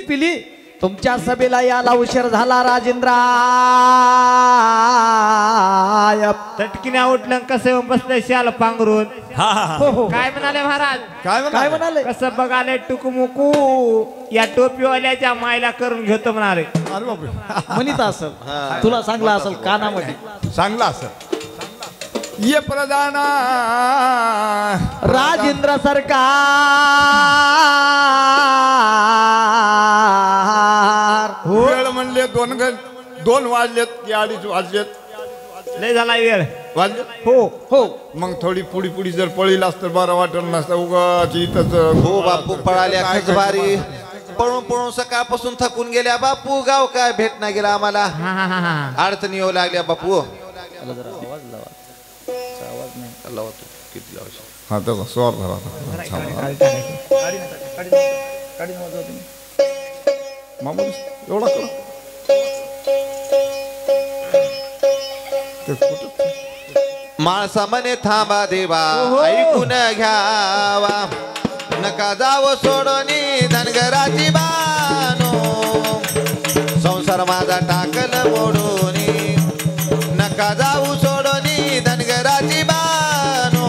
पिली तुमच्या सभेला याला उशीर झाला राजेंद्र चटकीने उठलं कसं बसलं शाल पांघरून काय म्हणाले महाराज काय म्हणाले कसं बघाले टुकमुकू या टोपीवाल्याच्या मायला करून घेतो म्हणाले म्हणित असल तुला सांगला असल कानामध्ये चांगला असेल ये प्रधाना राजेंद्र सरकार वेळ म्हणले दोन वाजलेत की 2:30 वाजलेत लय झाला वेळ वाजले हो हो मग थोडी पुढी जर पळील असतं बरं वाटलं नसतं उगाच इथंच हो बापू पळाल्या खचबारी पळून सकाळपासून थकून गेल्या बापू गाव काय भेटना गेला आम्हाला अडचणी येऊ लागल्या बापू हा त्याचा स्वर झाला मामा एवढा कर माणसा मने थांबा देवा ऐकून घ्यावा नका जाव सोडोनी धनगराची बानो संसार माझा टाकल मोडूनी नका जाऊ सोडोनी धनगराची बानो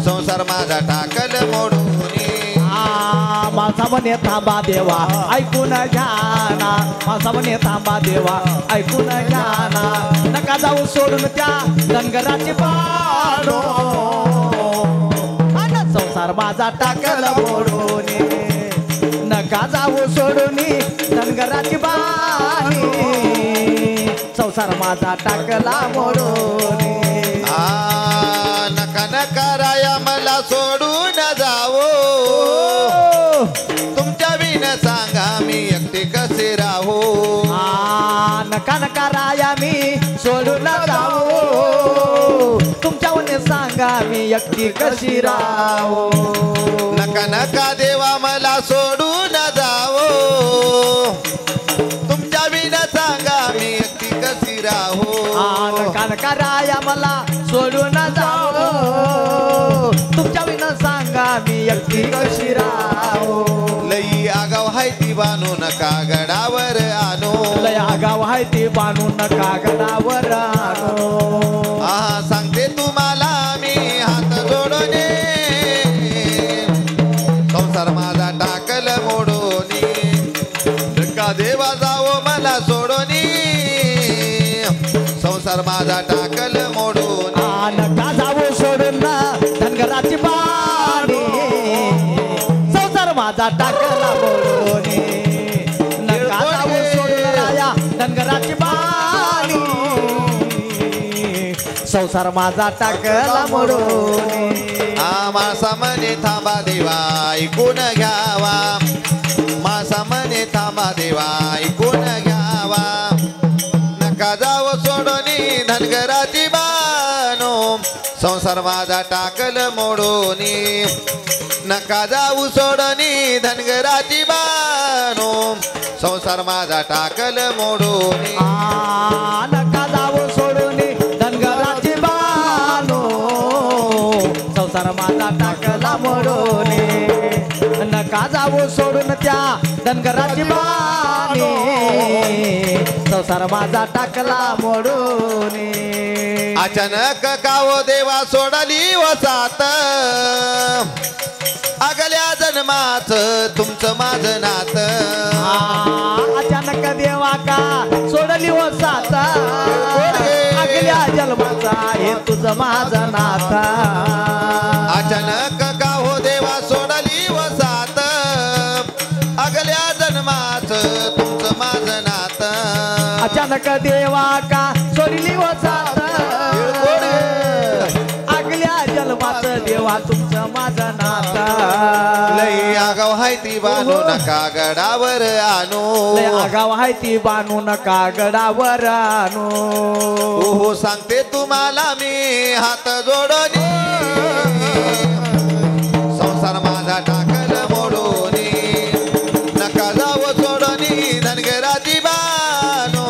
संसार माझा टाकल मोडूनी माझा म्हणे थांबा देवा ऐकून घ्याना माझा म्हणे थांबा देवा ऐकून घ्याना नका जाऊ सोडून त्या धनगराची बानो संसार माझा टाकला मोडून नका जाऊ सोडून धनगराची बानी संसार माझा टाकला मोडून नका नका राया मला सोडून जावो तुमच्या बिन सांगा मी एकटे कसे राहो नका नका राया मी सोडून जाऊ तुमच्यावर सांगा मी एकटी कशी राहो नका नका देवा मला सोडून जावो तुमच्या बिन सांगा मी एकटी कशी राहो नका नका राया मला सोडून जाऊ तुमच्या बिन सांगा मी एकटी कशी राहो लई आगाव हाय ती बानू नका गडावर आणो लय आगाव हाय ती बांधू नका गडावर आणो सांगते तुम्हाला मी हात जोडणे संसार माझा टाकल मोडोनी नका देवा जावो मला सोडोनी संसार माझा टाकल मोडोनी नका जाऊ सोडून ना धनगराची बाणी संसार माझा टाकला मोडून नका जाऊ सोडून राया धनगराची बाणी संसार माझा टाकला मोडून माणसा मने थांबा देवा ऐकून घ्यावा माणसा मने थांबा देवा ऐकून घ्यावा नका जाव सोडोनी धनगराची बानो संसार माझा टाकल मोडोनी नका जाऊ सोडोनी धनगराची बानो संसार माझा टाकल मोडोनी नका जाऊ सोडून धनगराची बानो संसार माझा टाकला मोडून नका जाऊ सोडून त्या धनगराची बानी संसार माझा टाकला मोडून अचानक कावो देवा सोडली वसात अगल्या जन्माच तुमचं माझं नात अचानक देवा का सोडली वसात अगल्या जन्माचा हे तुझं माझं नाता अचानक कावो देवा सोडली वसात अगल्या जन्माच तुमचं माझं नात अचानक देवा का सोडली वसात अगल्या जन्मात देवा तुमचं माझं नाता लई आगाव हाय ती बानू नका गडावर आणू लय आगाव हाय ती बांधू नका गडावर आणू हो सांगते तुम्हाला मी हात जोडोनी संसार माझा टाकल मोडोनी नका जाव सोडोनी धनगराची बानो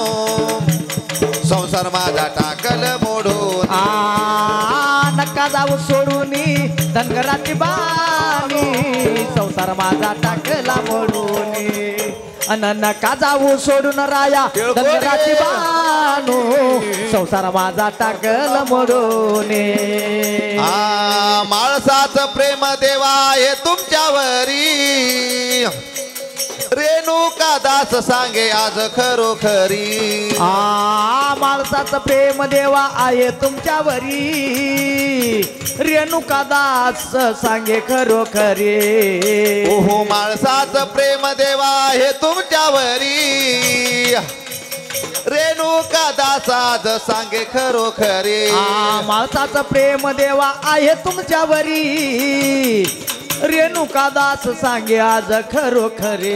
संसार माझा टाकल मोडोनी नका जाऊ सोडून धनगराची बाणी संसार माझा टाकला मोडून अन नका जाऊ सोडून राया धनगराची बानू संसार माझा टाकल मोडून माणसाचं प्रेम देवा हे तुमच्यावरी रेणुका दास सांगे आज खरोखरी माणसाचं प्रेम देवा आहे तुमच्यावरी रेणुका दास सांगे खरोखरी ओहो माणसाचं प्रेम देवा हे तुमच्यावरी रेणुका दास आज सांगे खरोखरी माणसाचं प्रेम देवा आहे तुमच्यावरी रेणुका दास सांगे आज खरोखरे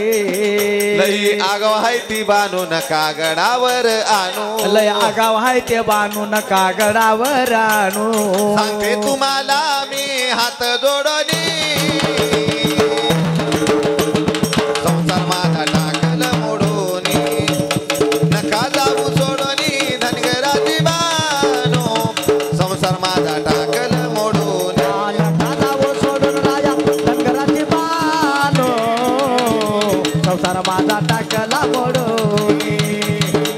लई आगाव हाय ती बानू नका गडावर आणू लय आगाव हाय ते बानू नका गडावर आणू सांगते तुम्हाला मी हात जोडणी संसार माझा टाकल मोडूनी नका जाऊ सोडूनी धनगराची बानू संसार माझा टाकल मोडूनी नका जाऊ सोडून राजा धनगराची बानू संसार माझा टाकला मोडूनी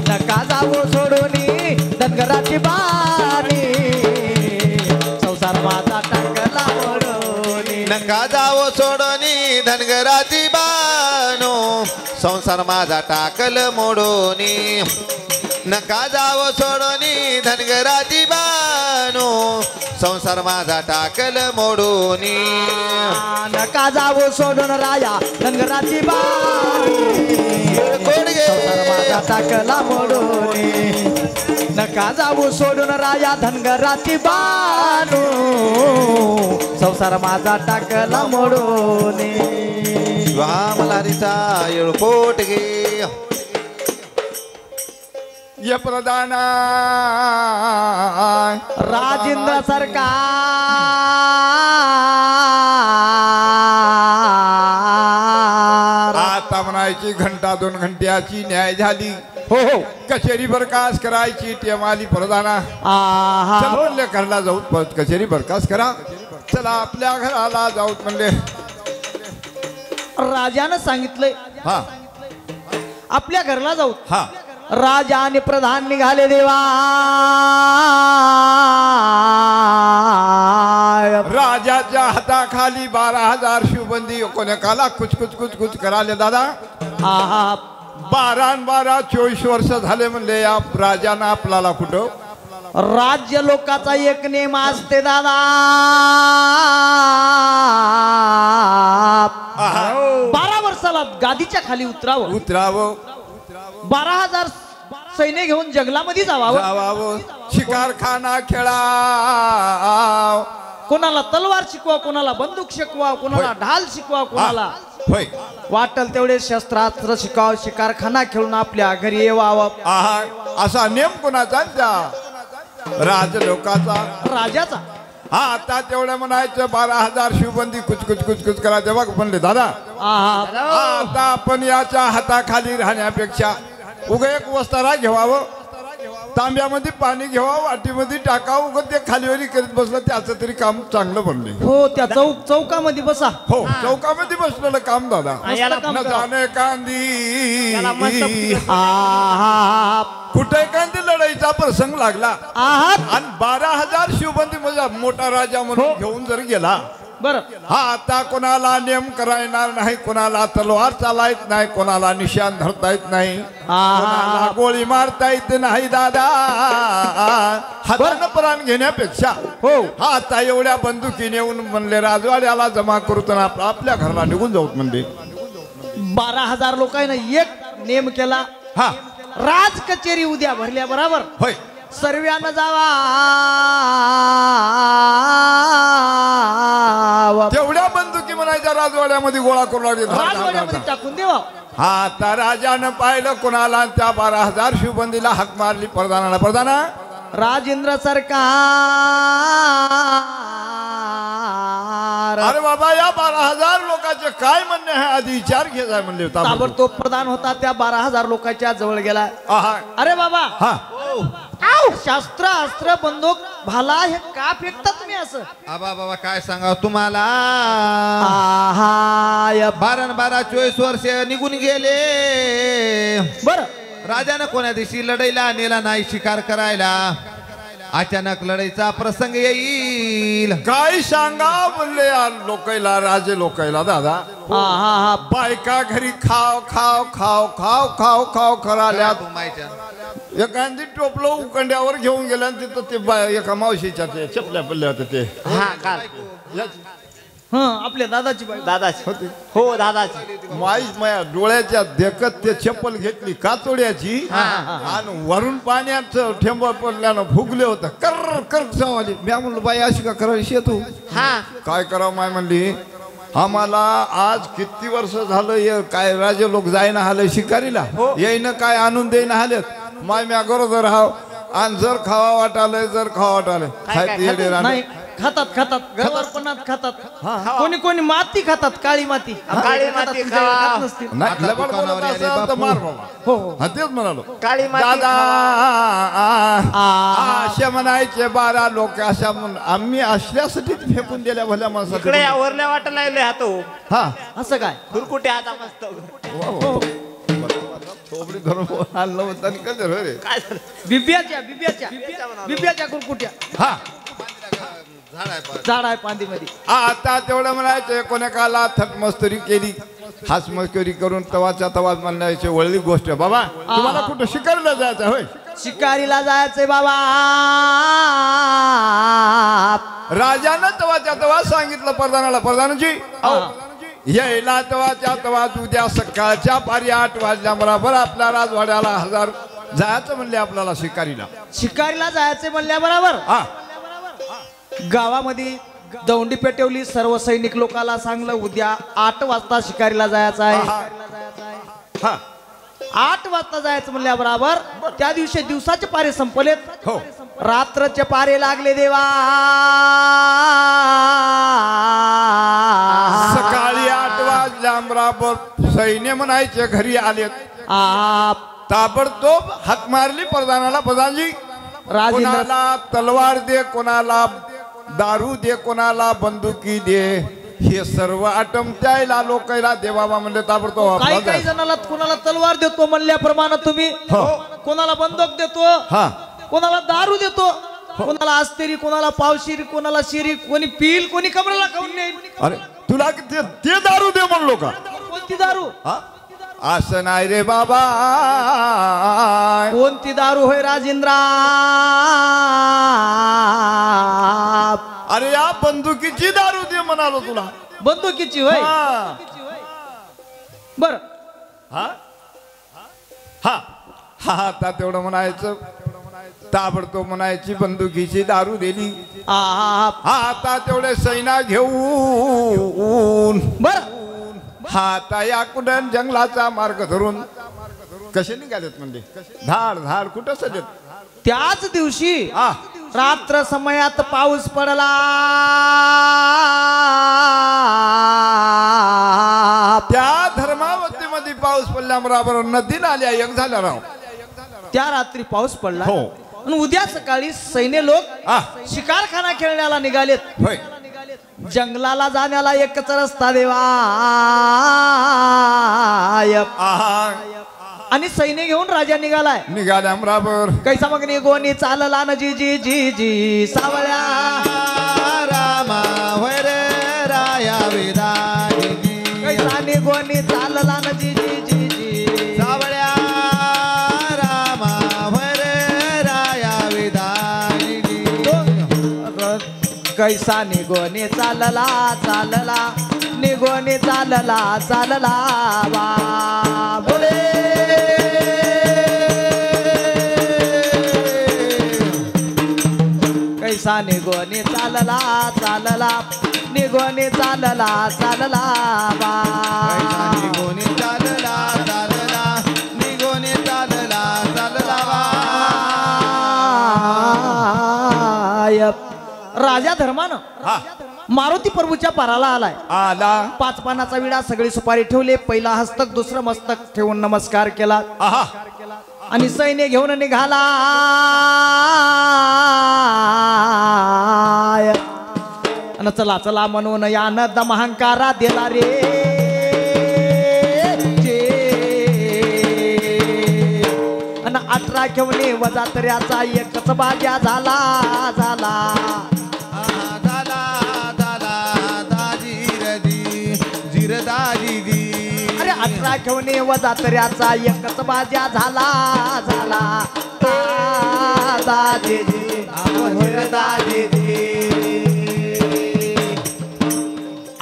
नका जाऊ सोडूनी धनगराची बानी संसार माझा टाकला मोडूनी नका जावो सोडूनी धनगराची बानो संसार माझा टाकल मोडूनी नका जावो सोडूनी धनगराची बानो संसार माझा टाकल मोडूनी नका जाऊ सोडून राया धनगराची बानी संसार माझा टाकला मोडूनी नका जाऊ सोडून राया धनगराची बानू संसार माझा टाकला मोडूनी मल्हारीचा येळकोट गे ये प्रधान राजेंद्र सरकार आता म्हणायची घंटा 2 घंट्याची न्याय झाली हो हो कचेरी बरखास्त करायची टेम आली प्रधाना आहा चल म्हणले घरला जाऊ परत कचेरी बरखास्त करा चला आपल्या घराला जाऊ म्हणले राजानं सांगितलंय हा आपल्या घरला जाऊ हा राजा आणि प्रधान निघाले देवा राजाच्या हाताखाली 12,000 शिवबंदी कोणाकाला कुच कुच कुच कुच कराले दादा आहा 12 24 वर्ष झाले म्हणले या राजानं आपल्याला कुठं राज्य लोकाचा एक नेम असते दादा 12 वर्षाला गादीच्या खाली उतरावं उतरावं 12,000 सैन्य घेऊन जंगलामध्ये जावावं जावावं शिकारखाना खेळा कोणाला तलवार शिकवा कोणाला बंदूक शिकवा कोणाला ढाल शिकवा कोणाला होय वाटल तेवढे शस्त्रास्त्र शिकाव शिकारखाना खेळून आपल्या घरी येवावं आहा असा नेम कोणाचा त्या राजलोकाचा राजाचा हा आता तेवढं म्हणायचं 12,000 शिवबंदी कुच कुच कुच कुच करा तेव्हा म्हणले दादा आहा हा, आता आपण याच्या हाताखाली राहण्यापेक्षा उग एक वस्तारा घेवावं तांब्यामध्ये पाणी घेवावं वाटीमध्ये टाकावं उग ते खालीवरी करीत बसलं त्याचं तरी काम चांगलं बनले हो त्या चौकामध्ये बसा हो चौकामध्ये बसलेलं काम दादा काम न करा. जाणे कांदी आहा कुठे कांदी लढाईचा प्रसंग लागला आहात आणि 12,000 शिवबंदी म्हणजे मोठा राजा म्हणून घेऊन जर गेला बर हा आता कोणाला नेम करायणार नाही कोणाला तलवार चालायत नाही कोणाला निशाण धरता येत नाही कोणाला गोळी मारता येत नाही दादा हातानं प्राण घेण्यापेक्षा हो हा आता एवढ्या बंदुकी नेऊन म्हणले राजवाड्याला जमा करू आपल्या घराला निघून जाऊत म्हणले 12,000 लोकांना एक नेम केला हा राज कचेरी उद्या भरल्या बरोबर होय सर्वांना जावा तेवढ्या बंदुकी म्हणायच्या राजवाड्यामध्ये गोळा करू राजवाड्यामध्ये लागले टाकून देवा हा आता राजानं पाहिलं कोणाला त्या 12,000 शिवबंदीला हाक मारली प्रधानाला प्रधाना राजेंद्र सरकार अरे बाबा या 12,000 लोकांचे काय म्हणणे आहे आधी विचार घ्यायचा म्हणले ताबडतोब प्रधान होता त्या 12,000 लोकांच्या जवळ गेला आहा अरे बाबा हा शास्त्र अस्त्र बंदूक भाला हे का फेकता तुम्ही असं? आबा बाबा काय सांगा तुम्हाला, आहा 12-24 वर्ष निघून गेले. बर राजानं कोण्या दिवशी लढाईला नेला नाही शिकार करायला. अचानक लढाईचा प्रसंग येईल. काय सांगा म्हणले यार लोकायला, राजे लोकायला दादा. आहा बायका घरी खाव खाव खाव खाव खाव खाव कराल्या. घुमायच्या. एखादी टोपलं उकंड्यावर घेऊन गेल्या आणि तिथं ते एका मावशीच्या ते चपल्या पडल्या होत्या ते. हा काल आपल्या दादाची बाई. दादाची होती. हो दादाची. माईच माया डोळ्याच्या देखत ते चप्पल घेतली कातोड्याची आणि वरून पाण्याचं ठेंब पडल्यानं फुगले होतं कर कर चावली. मी म्हणलो बाई अशी का करायची तू? हा काय करावं माय म्हणली, आम्हाला आज किती वर्ष झालं काय राजे लोक जायना आलं शिकारीला, येईन काय आणून देईन आलेत. माय म्या गरोदर हाव आणि जर खावा वाटालंय जर खावा वाटालंय खायचे येडे राहणार. नाही खातात खातात गरवारपणात खातात. कोणी कोणी माती खातात, काळी माती. काळी माती तुमच्याकडे खा. खात नसतील. नाही आता लबाड दुकानावर बोलत आले असाल तर बापू. मार बाबा. हो हो हा तेच म्हणालो. काळी माती दादा आ. असे म्हणायचे 12 लोक अशा आम्ही असल्यासाठी फेकून दिल्या भल्या इकडे माणसाकडे. या वरल्या वाटायला लागले हातो. हा असं काय? खुरकुटे आता मस्त. थोबडी धरून आणलं होतं आणि कधी रे. काय झालं? बिब्याच्या बिब्याच्या बिब्याच्या कुरकुट्या. हा झाड आहे पांदीमध्ये. आता तेवढं म्हणायचं कोण्या काला थटमस्तरी केली, हासमस्करी करून तवाच्या तवाच म्हणायची वळली गोष्ट. बाबा तुम्हाला कुठं शिकायला जायचं होय? शिकारीला जायचंय बाबा. राजानं तवाच्या तवा सांगितलं प्रधानाला, प्रधानजी यायला तवाच्या तवाच उद्या सकाळच्या पारी 8 वाजल्या बरोबर आपल्या राजवाड्याला हजर जायचं म्हणले आपल्याला शिकारीला. शिकारीला जायचंय म्हणल्या बरोबर हा गावामध्ये दौंडी पेटवली. सर्व सैनिक लोकांना सांगलं उद्या 8 वाजता शिकारीला जायचं आहे. हा 8 वाजता जायचं म्हणल्या बरोबर त्या दिवशी दिवसाचे पारे संपलेत. हो रात्रचे पारे लागले देवा. सकाळी 8 वाजल्या बरोबर सैन्य म्हणायचे घरी आलेत. ताबडतोब हाक मारली प्रधानाला, प्रधानजी राजेंद्र कोणाला तलवार दे, कोणाला दारू दे, कोणाला बंदुकी दे. हे सर्व आटम त्याला लोकायला देवाबा म्हणले. ताबडतोब काही काही जणाला कोणाला तलवार देतो म्हणल्याप्रमाणे तुम्ही, कोणाला बंदूक देतो, हा कोणाला दारू देतो, कोणाला अस्तेरी, कोणाला पावशिरी, कोणाला शिरी, कोणी पील, कोणी कमरेला खाऊन नेईल. अरे तुला ते दारू दे म्हणलो का? कोणती दारू? असं नाही रे बाबा. कोणती दारू होय राजेंद्रा? अरे या बंदुकीची दारू दे म्हणालो तुला. बंदुकीची होय. हा बर हा हा हा आता तेवढं म्हणायचं. ताबडतोब म्हणायची बंदुकीची दारू दिली. हा आता तेवढे सैना घेऊन बर हा आता या कुठं जंगलाचा मार्ग धरून कसे निघालेत म्हणजे धाड धाड कुठं सजेत. त्याच दिवशी हा रात्र समयात पाऊस पडला. त्या धर्मावतीमध्ये पाऊस पडल्याबरोबर नदीला आल्या एक झाल्या राव. त्या रात्री पाऊस पडला. हो. आणि उद्या सकाळी सैन्य लोक शिकारखाना खेळण्याला निघालेत. होय जंगलाला जाण्याला एकच रस्ता देवा. आणि सैन्य घेऊन राजा निघालाय. निघाल्या बरोबर कैसा मग निघोनी चालला न जी जी जी जी सावळ्या रामा वैर राया विदाई. कैसा निघोनी चालला न जी जी जी जी सावळ्या रामा वैर राया विदाई. कैसा निघोनी चालला चालला निघोनी चालला चालला बाबुले. कैसा निघोनी चालला चालला निघोनी चालला चालला बा. निघोनी चालला चालला निघोनी चालला चालला राजा धर्मानं मारुती प्रभूच्या पाराला आलाय. आला 5 पानाचा विडा, सगळी सुपारी ठेवले. पहिला हस्तक दुसरं मस्तक ठेवून नमस्कार केला. आणि सैन्य घेऊन निघाला. आणि चला चला म्हणून यानं दमहंकारा दिला रे आणि 18 घेऊन वजा तऱ्याचा एकच बाजा झाला झाला अरे 18 घेऊन वजा तऱ्याचा एकच बाजा झाला झाला दादी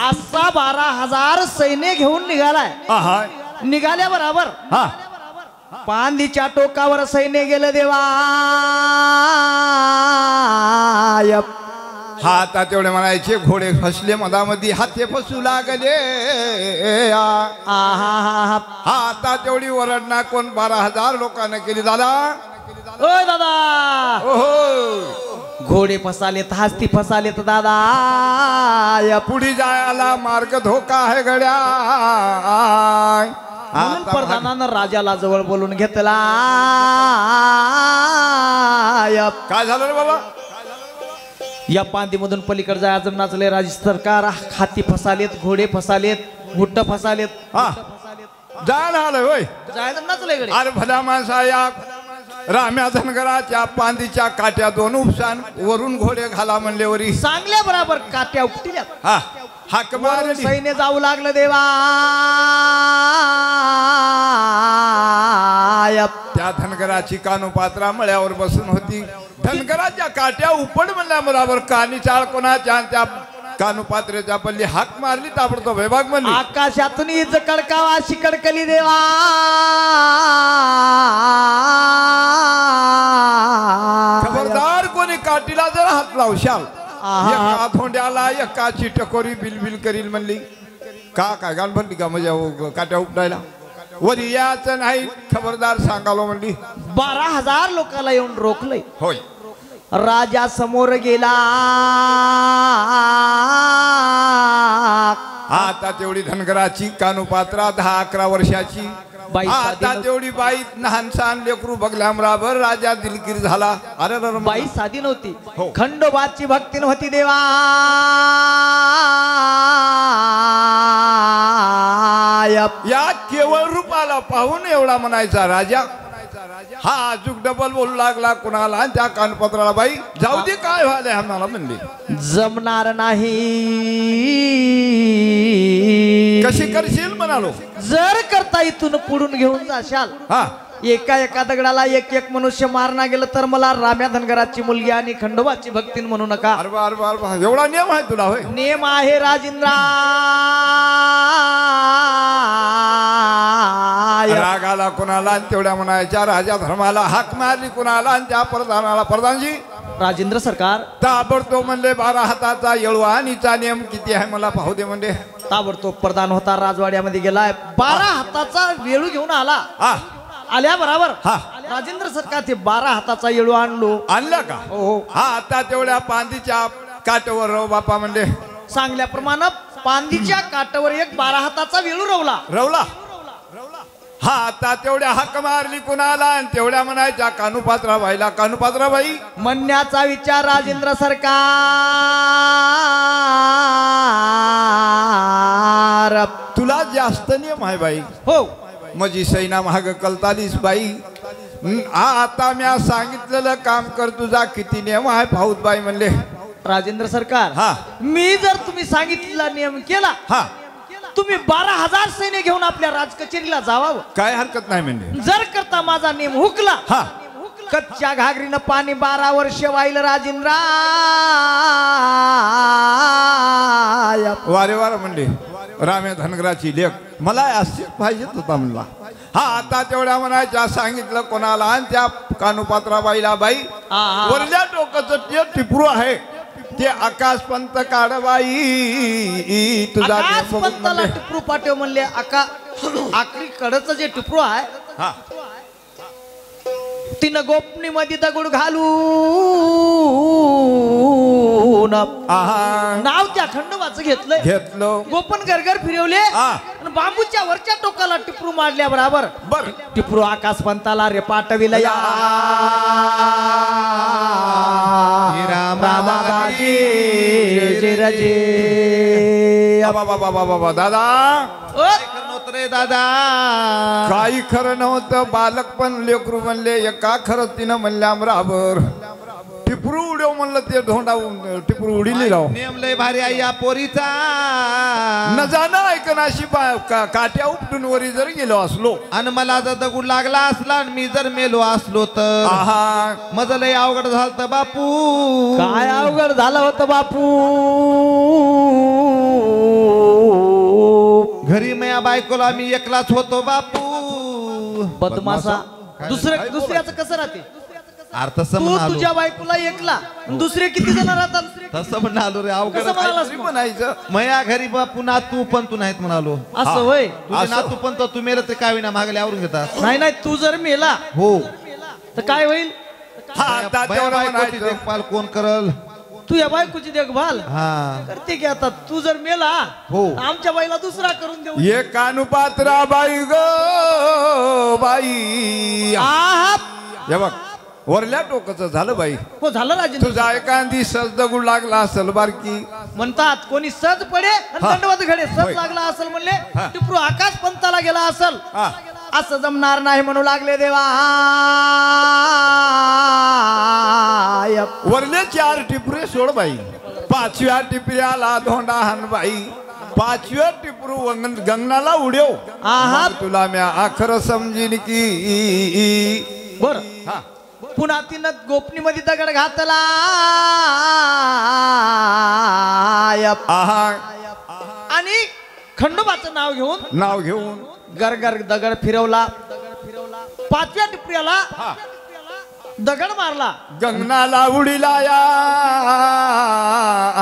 असा 12,000 सैन्य घेऊन निघालाय. निघाल्या बरोबर पांदीच्या टोकावर सैन्य गेलं देवा. हा आता तेवढे म्हणायचे घोडे फसले मधामध्ये हाते फसू लागले. हा आता तेवढी वरडणा कोण 12,000 लोकांना केली दादा. ओ दादा ओहो घोडे फसालेत हस्ती फसालेत दादा. पुढे जायला मार्ग धोका आहे गड्या. म्हणून प्रधानानं राजाला जवळ बोलून घेतला. काय झालं रे बाबा. या पांदीमधून पलीकडे जायचं नाचले राज्य सरकार. हाती फसालेत घोडे फसालेत घुट्ट फसालेत. जायला आलं होय. जायचं नाचले गडे. अरे भल्या माणसा या राम्या धनगराच्या पांदीच्या काट्या 2 उपसान वरून घोडे घाला म्हणलेवरी चांगल्या बरोबर काट्या उपटिल्या. हा हाक मारली. सैन्य जाऊ लागलं देवा. त्या धनगराची कानोपात्रा मळ्यावर बसून होती. धनगराच्या काट्या उपड म्हणल्या बरोबर कानी चाळ कोणाच्या त्या कानोपात्रेच्या पल्ली हाक मारली. ताबडतोब विभाग म्हणली आकाशातून इज कडकावा अशी कडकली देवा. खबरदार कोणी काटीला जर हात लावशाल एका धोंड्याला एकाची टकोरी बिलबिल करील म्हणली. का काय गाण म्हणली का म्हणजे काट्या उपडायला वरी याचं नाही. खबरदार सांगालो म्हणली. 12,000 लोकांना येऊन रोखलंय. होय राजा समोर गेला. आता तेवढी धनगराची कानोपात्रा 10-11 वर्षाची. बाई आता तेवढी बाई लहान सहान लेकरू बघल्या बराबर राजा दिलगीर झाला. अरे बाई साधी नव्हती. हो. खंडोबाची भक्ती नव्हती देवा. या केवळ रूपाला पाहून एवढा म्हणायचा राजा. हा अजून डबल बोलू लागला कुणाला. आणि त्या कानपत्राला बाई जाऊ दे काय व्हायला आम्हाला म्हणली. जमणार नाही. कशी करशील म्हणालो. जर करता इथून पुढून घेऊन जाशाल. हा एका दगडाला एक मनुष्य मारणा गेलं तर मला राम्या धनगराची मुलगी आणि खंडोबाची भक्तीन म्हणू नका. अरे एवढा नियम आहे तुला होय. नेम आहे राजेंद्रा. रागाला कुणाला तेवढ्या म्हणायच्या. राजा धर्माला हाक मारली कुणाला आणि त्या प्रधानाला. प्रधानजी राजेंद्र सरकार ताबडतोब म्हणले 12 हाताचा येळवा आणीचा नियम किती आहे मला पाहू दे म्हणले. ताबडतोब प्रधान होता राजवाड्यामध्ये गेलाय. 12 हाताचा वेळू घेऊन आला. आल्या बरोबर राजेंद्र सरकार ते 12 हाताचा येळू आणला का. हो हा आता तेवढ्या पांदीच्या काठवर राव बापा म्हणले. सांगल्याप्रमाणे पांदीच्या काठावर एक 12 हाताचा वेळू रवला. हा आता तेवढ्या हाक मारली कुणाला आणि तेवढ्या म्हणायच्या कानुपात्रा बाईला. कानुपात्रा बाई म्हणण्याचा विचार राजेंद्र सरकार. तुला जास्त नियम आहे बाई. हो माझी सैना महाग कलतालीस बाई. आता मी सांगितलेलं काम कर. तुझा किती नियम आहे पाहूत बाई म्हणले. राजेंद्र सरकार मी जर तुम्ही सांगितलेला नियम केला तुम्ही 12,000 सैन्य घेऊन आपल्या राजकचेरीला जावावं. काय हरकत नाही म्हणजे. जर करता माझा नियम हुकला कच्च्या घागरीनं पाणी 12 वर्ष वाईल राजेंद्र. वारे वार म्हणले रामे धनगराची लेख मला असेच पाहिजेत होता म्हणला. हा आता तेवढ्या म्हणायच्या सांगितलं कोणाला आणि त्या कानुपात्रा बाईला. बाई वरल्या टोकाचं ते टिपरू आहे ते आकाशपंत काढबाई. तुझा पंताला टिपरू पाठव म्हणले. आखरी कडचं जे टिपरू आहे तिनं गोपनी मध्ये दगड घालून नाव त्या खंडोबाचं घेतलं. गोपन गरगर फिरवले आणि बांबूच्या वरच्या टोकाला टिपरू मारल्या बरोबर टिपरू आकाशपंताला रे पाठविला. या राम राम धीरजी बाबा दादा काय खरं नव्हतं रे दादा. काही खरं नव्हतं. बालक पण लेकरू म्हणले एका खरं तिनं म्हणल्या राबर टिपरू उड्यो म्हणलं ते धोंडावून टिपरू उडीली राव. नियम लय भारी आहे या पोरीचा. न जाणं ऐकन अशी काट्या उपटून वरी जर गेलो असलो आणि मला जर दगड लागला असला आणि मी जर मेलो असलो तर आहा माझं लय अवघड झालं बापू. काय अवघड झालं होतं बापू. घरी माझ्या बायकोला मी एकलाच होतो बापू. बदमाशा. दुसऱ्याचं कसं राहते. अर्थ तू समज तुझ्या बायकोला एकला दुसरे किती जण राहतात. तसं म्हणालो रे अवघड कसं म्हणालास तरी मग? म्हणायचं मया घरी बापू नातू पण तू नाहीत म्हणालो. असं होय. तुझे नातू पण तो तू मेलं तर काय विना मागले आवरून घेतात. नाही नाही तू जर मेला हो तर काय होईल. हा तात्यावर बायकोची म्हणायचं. देखभाल कोण करल. तू या बायकोची देखभाल हा करते की. आता तू जर मेला हो. आमच्या बाईला दुसरा करून देऊ. ये कानुपात्रा बाई ग बाई. आहात. हे बघ वरल्या टोकाचं झालं बाई. हो झालं राजेंद्र. तुझा एखादी सज दगड लागला असेल बारकी म्हणतात कोणी सज पडे आणि दंडवत घडे. सज होय. लागला असेल म्हणले टिपरू आकाश पंताला गेला असेल. हा. असं जमणार नाही म्हणू लागले देवा. वरले 4 टिपरे सोड बाई. 5व्या टिपऱ्याला धोंडा हान बाई. 5व्या टिपरू गंगनाला उड्यो. आहात. मग तुला म्या आखर समजीन की. बर हा पुन्हा तिनं गोपनीमध्ये दगड घातला. आहा आणि खंडोबाचं नाव घेऊन गरगर दगड फिरवला. 5व्या टिपऱ्याला दगड मारला. गंगनाला उडीला या.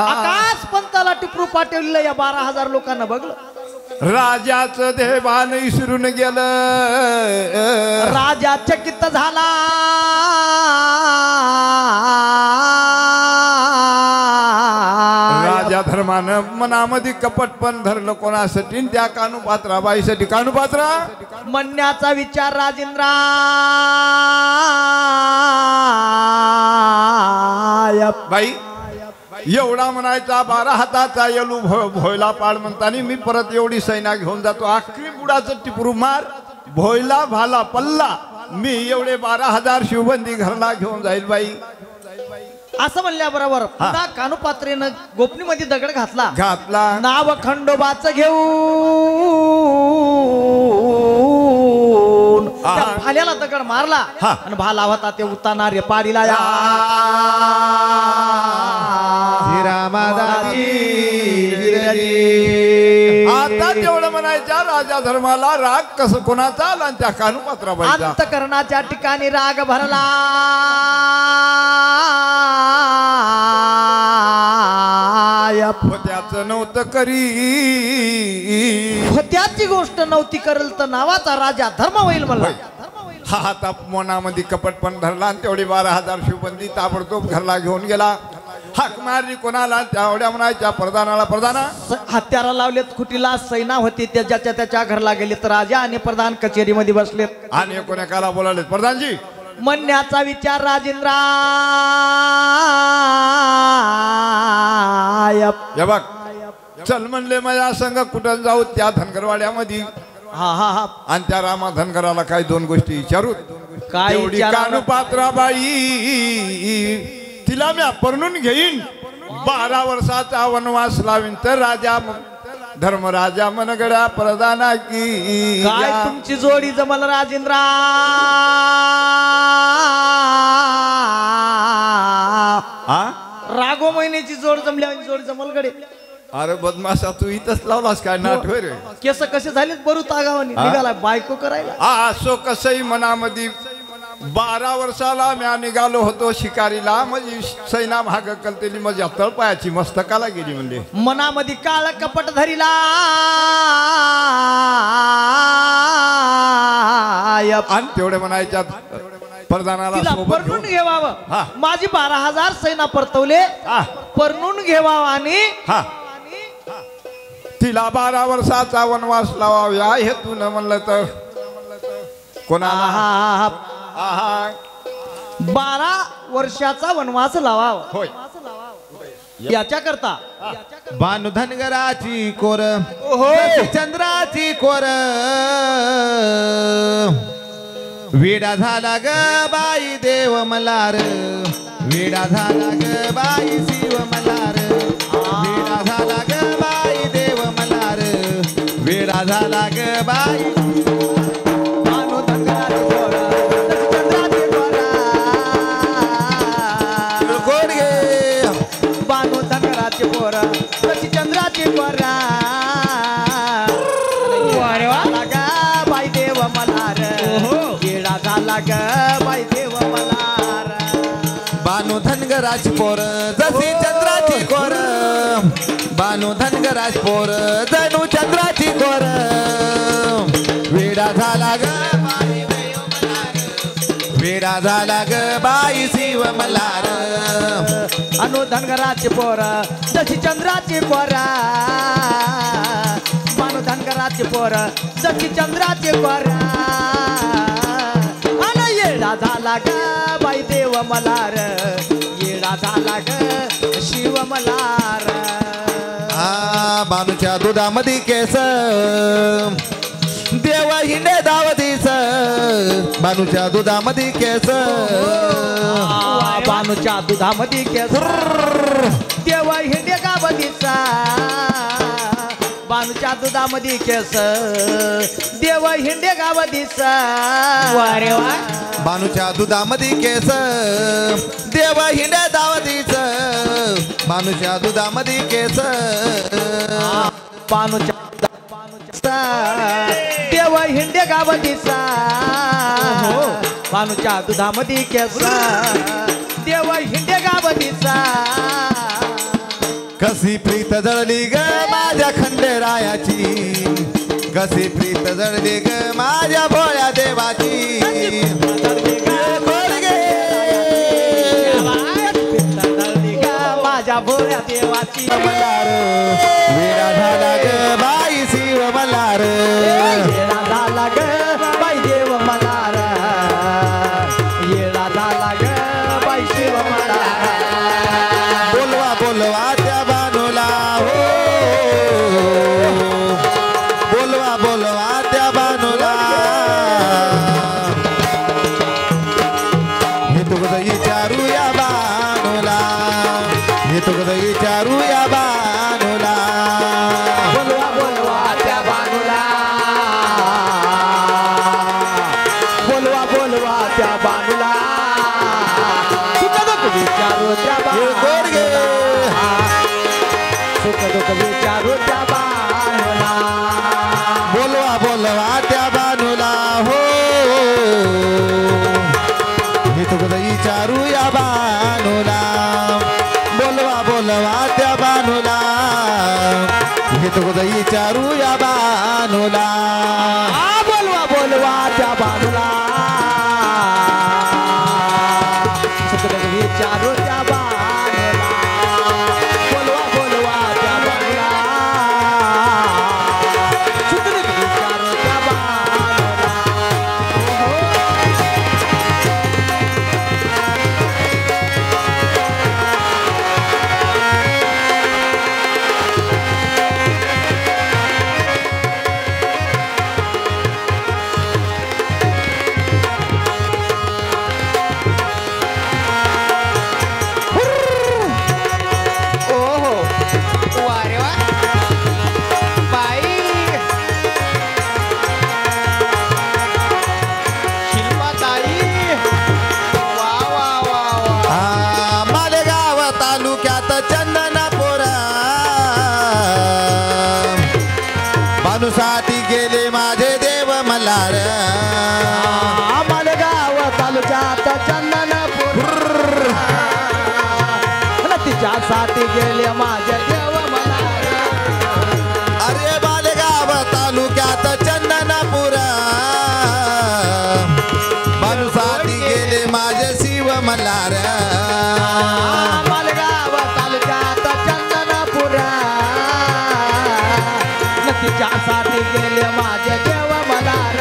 आकाश पंताला टिपरू पाठवलेलं या 12,000 लोकांना बघलं. राजाचं देवान विसरून गेलं. राजा चकित झाला. राजा धर्मानं मनामध्ये कपट पण धरलं कोणासाठी. त्या कानुपात्राबाईसाठी. कानुपात्रा म्हणण्याचा विचार राजेंद्रा. बाई एवढा म्हणायचा 12 हाताचा येलू भोयला पाड म्हणतानी मी परत एवढी सैना घेऊन जातो. आखरी बुडाचं टिपरू मार भोयला भाला पल्ला. मी एवढे 12,000 शिवबंदी घरला घेऊन जाईल बाई. असं म्हणल्याबरोबर पुन्हा कानुपात्रेनं गोपनीमध्ये दगड घातला. नाव खंडोबाचं घेऊन त्या भाल्याला दगड मारला. आणि भाला होता ते उतानार्य पाडीला. आता तेवढं म्हणायच्या राजा धर्माला राग कसं कोणाचा आला. आणि त्या कानुपात्राबाईचा अंतकरणाच्या ठिकाणी राग भरला. त्याचं नव्हतं करी. त्याची गोष्ट नव्हती करल तर नावाचा राजा धर्म होईल म्हणला. हा आता मनामध्ये कपट पण धरला. आणि तेवढी 12,000 शिवबंदी ताबडतोब घरला घेऊन गेला. हाक मारली कोणाला. त्यावढ्या म्हणायच्या प्रधानाला. प्रधाना हत्यारा लावलेत खुटीला. सैना होती त्याच्या घरला गेले तर राजा आणि प्रधान कचेरीमध्ये बसलेत. आणि कोणाकाला बोलावलेत. प्रधानजी म्हणण्याचा विचार राजेंद्रा. हे बघ चल म्हणले माझ्या संघ कुठं जाऊ त्या धनगरवाड्यामध्ये. आणि त्या रामा धनगराला काही 2 गोष्टी विचारू. काय कानुपात्राबाई तिला मी परणून घेईन. 12 वर्षाचा वनवास लावीन. तर राजा धर्मराजा मनगड्या प्रधाना की. काय तुमची जोडी जमल राजेंद्रा. रागो महिन्याची जोड जमल्या जोड जमल गडे. अरे बदमाशा तू इथंच लावलास काय नाट होय रे. केस कसे झालेत बरू तागावानी निघाला बायको करायला. असो कसंही मनामध्ये 12 वर्षाला म्या निघालो होतो शिकारीला. म्हणजे सैना भाग कलतेली माझ्या तळपायाची मस्तकाला गेली. म्हणजे मनामध्ये काळ कपट धरिला. आणि तेवढे म्हणायच्या प्रधानाला सोबत परणून घेवावं. माझी 12,000 सैना परतवले. परणून घेवावं आणि तिला 12 वर्षाचा वनवास लावावा या हेतून म्हणलं तर कोणाला 12 वर्षाचा वनवास लावावा. होय याच्या करता बानू धनगराची कोर चंद्राची कोर वेडा झाला ग बाई देव मलार वेडा झाला ग बाई शिव मलार वेडा झाला ग बाई देव मलार वेडा झाला ग बाई बानू धनगराची पोर चंद्राची कोण गे बानू धनगराची पोर तशी चंद्राची पोर बाई देव मलार येडा झाला ग बाई देव मलार बानू धनगराची पोर जशी चंद्राची कोर बानू धनगराची पोर जणू चंद्राची कोर वेडा झाला ग बाई देव मलार वेडा झाला ग बाई शिव मलार अनु धनगराची पोर जशी चंद्राची पोर बानू धनगराची पोर जशी चंद्राची पोर अन येडा झाला ग बाई देव मलार येडा झाला ग शिव मलार बानूच्या दुधामध्ये केस देव हिंडे दावतीस बानूच्या दुधामध्ये केस बानूच्या दुधामध्ये केस देव हिंडे गावतीचा बानूच्या दुधामध्ये केस देव हिंडे गावतीचा वारे वा बानूच्या दुधामध्ये केस देव हिंडे दावतीच बानूच्या दुधामध्ये केस बानूच्या देव हिंडे गावतीचा बानूच्या दुधामध्ये केस देव हिंडे गावतीचा कशी प्रीत जळली ग माझ्या खंडेरायाची कशी प्रीत जळली ग माझ्या भोळ्या देवाची माझ्या भोळ्या देवाची मलार वेडा झाला ग बाई शिव मलार येडा झाला ग बाई देव मलार येडा झाला ग बाई शिव मलार बोलवा बोलवा त्या बानूला हो बोलवा बोलवा त्या बानूला हे तू कधी विचारू या बानूला हे तू कधी विचारू या बानूला बोलवा बोलवा त्या बानूला बोलवा बोलवा त्या बानूला सुख दुःख विचारू त्या बानूला सुख दुःख विचारू त्या बानूला बोलवा बोलवा त्या बानूला हो हे तू कधी विचारू या बानूला बोलवा बोलवा त्या बानूला हे तू कधी विचारू या बानूला बोलवा बोलवा त्या बानूला सुख दुःख विचारू त्या बानूला बोलवा बोलवा त्या बानूला सुख दुःख विचारू त्या बानूला मालेगाव तालुक्यात चंदनापूर बानूसाठी गेले माझे देव मलार मालेगाव तालुक्यात चंदनपूर तिच्यासाठी गेले माझे देव मलार अरे मालेगाव तालुक्यात चंदनापूर बानूसाठी गेले माझे शिव मलार मालेगाव तालुक्यात चंदनपूर तिच्यासाठी गेले माझे देव मलार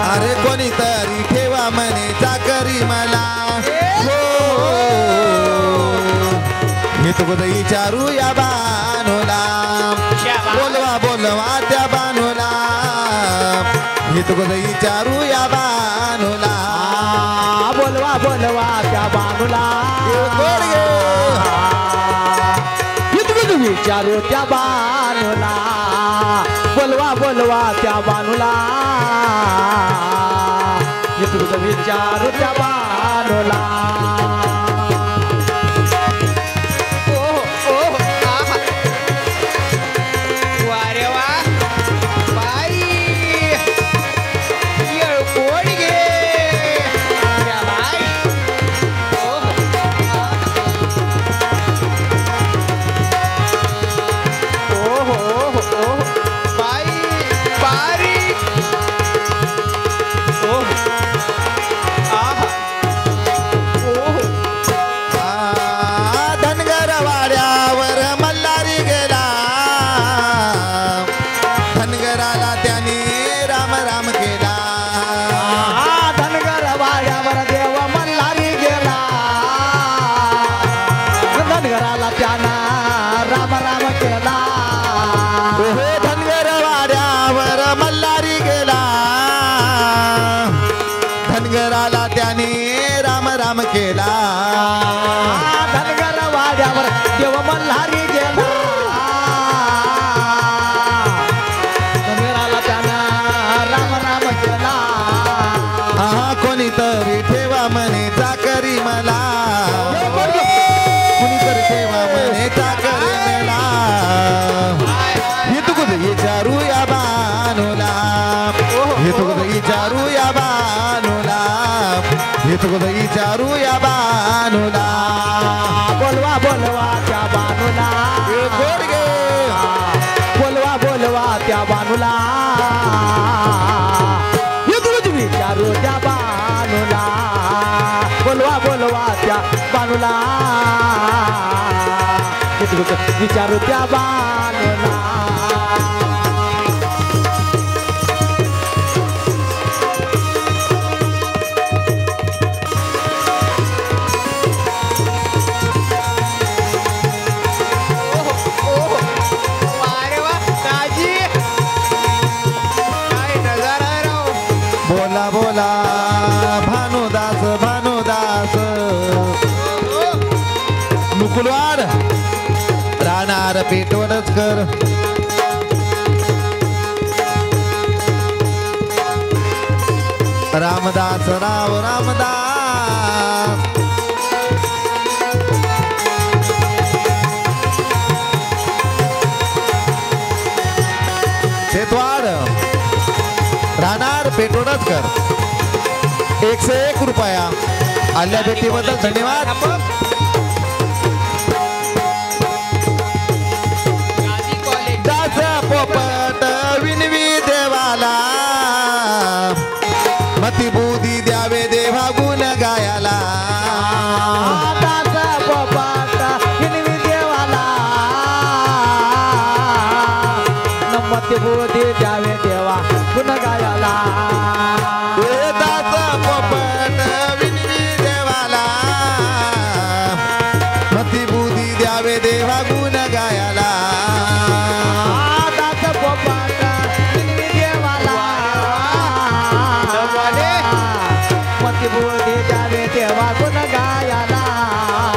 अरे कोणीतरी ठेवा म्हणे चाकरी मला हो हे तू हितगुज विचारू या बानूला बोलवा बोलवा त्या बानूला हितगुज विचारू या बानूला बोलवा बोलवा त्या बानूला हितगुज विचारू त्या बानूला बोलवा बोलवा त्या बानूला हितगुज विचारू त्या बानूला केला धनगर वाड्यावर देव मल्हारी गेला धनगराला त्यानं राम राम केला कोणीतरी ठेवा म्हणे चाकरी मला कोणीतरी ठेवा म्हणे चाकरी मला हितगुज विचारू या बानूला हितगुज विचारू या बानूला हितगुज विचारू या बानूला बोलवा बोलवा त्या बानूला बोलवा बोलवा त्या बानूला हितगुज विचारू त्या बानूला बोलवा बोलवा त्या बानूला हितगुज विचारू त्या बानूला बोला भानुदास भानुदास मुकुलवाड राहणार पेटवरच कर रामदास राव रामदास शेतवाड राहणार पेटवरच कर 101 रुपया आल्या भेटीबद्दल धन्यवाद दास पोपट विनवी देवाला मती बुद्धी द्यावे देवा गुण गायाला दास पोपट विनवी देवाला मती बुद्धी द्यावे देवा गुण गायाला देवा गुण गायाला दास पोपट विनवी देवाला मती बुद्धी द्यावे देवा गुण गायाला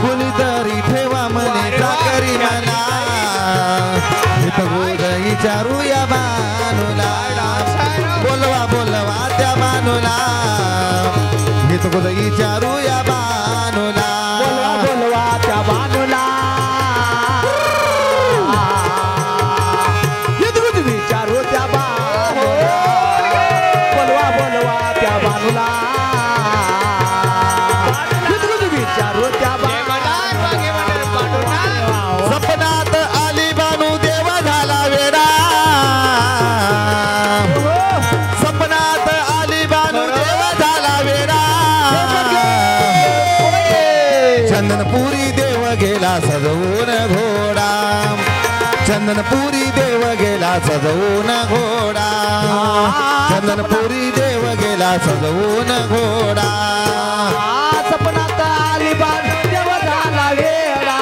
कुणीतरी ठेवा म्हणे चाकरी मला हितगुज विचारू या बानूला बोलवा बोलवा त्या बानूला हितगुज विचारू या बानूला बोलवा बोलवा त्या बानूला हितगुज विचारू त्या बानूला बोलवा बोलवा त्या बानूला हितगुज विचारू त्या बानूला सपनात आली बानू देव झाला वेडा सपनात आली बानू देव झाला वेडा चंदनपुरी देव गेला सजवून घोडा चंदनपुरी देव गेला सजवून घोडा चंदनपुरी देव गेला सजवून घोडा सपनात आली बानू देव झाला वेडा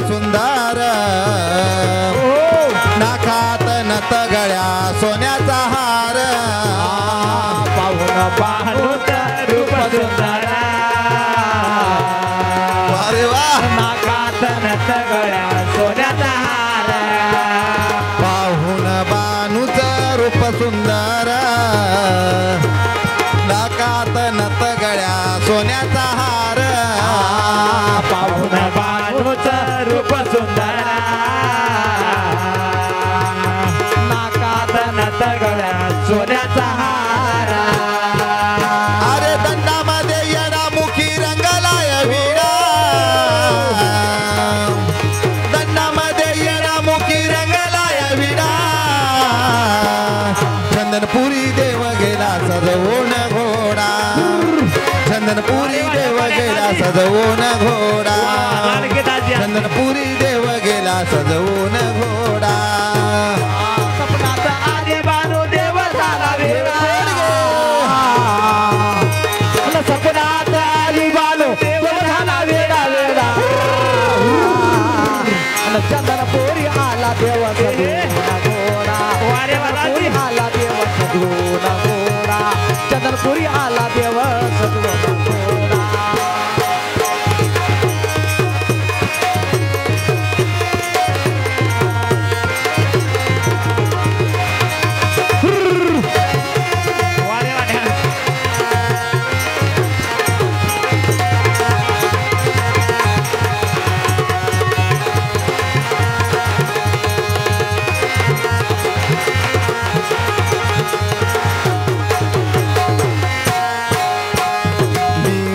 सुंदर नाकात नत गळ्या सोन्याचा हार पाहून बानूचा रूप सुंदर अरे वा नाकात नथ गळ्या सोन्याचा हार पाहून बानूचं रूप सुंदर नाकात नत गळ्या सोन्याचा हार पाहून बानूचा रूप सुंदर नाकात नथ गळ्या सोन्याचा हार अरे दंडामध्ये येणामुखी रंगलाय विडा दंडामध्ये येणामुखी रंगलाय विडा चंदनपुरी देव गेला सजवून घोडा चंदनपुरी देव गेला सजवून घोडा चंदनपुरी देव गेला सजवून घोडा सपनात आली बानू देव झाला वेडा सपनात आली बानू देव झाला वेडा वेडा चंदनपुरी आला देव सजवून घोडा आला देव सजवून घोडा चंदनपुरी आला देव सजवून घोडा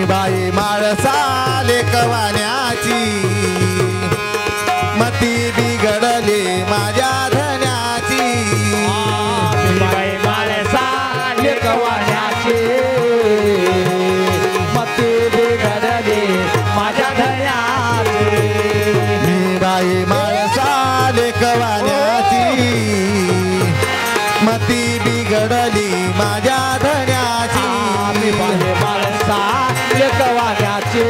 बाई माळसा लेकवाण्याची मती बिघडली माझ्या धन्याची बाई माळसा लेकवाण्याची मती बिघडली माझ्या धन्याची मी बाई माळसा लेकवाण्याची मती बिघडली माझ्या धन्याची बाई माळसा लेकवाण्याची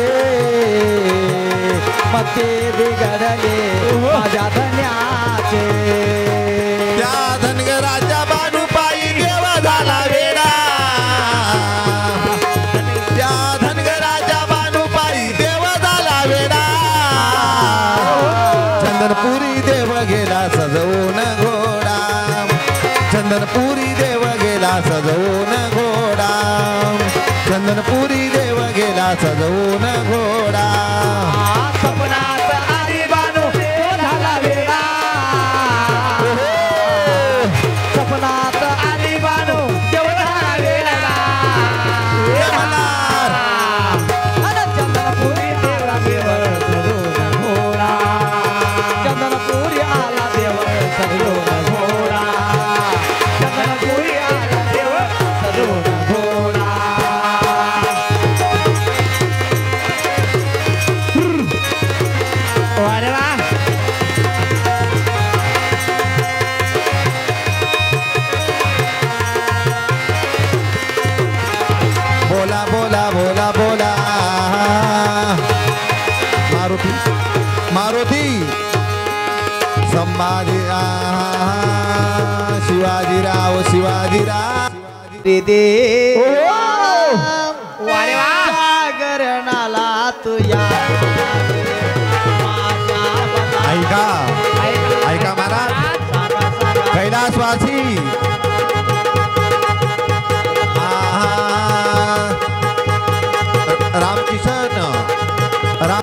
मती बिघडली माझ्या धन्याची त्या धनगराच्या बानूपायी देव झाला वेडा त्या धनगराच्या बानूपायी देव झाला वेडा चंदनपुरी देव गेला सजवून घोडा चंदनपुरी देव गेला सजवून घोडा चंदनपुरी देव गेला सजवून घोडा सपनात आली बानू देव झाला वेडा सपनात आली बानू देव झाला वेडा चंदनपुरी आला देव सजवून घोडा चंदनपुरी आला देव सजवून घोडा चंदनपुरी आला देव सजवून घोडा अरे वा बोला बोला बोला बोला मारुती मारुती संभाजी शिवाजीराव शिवाजीराव दे जागरणाला तुया ऐका ऐका महाराज कैलासवासी रामकिशन राम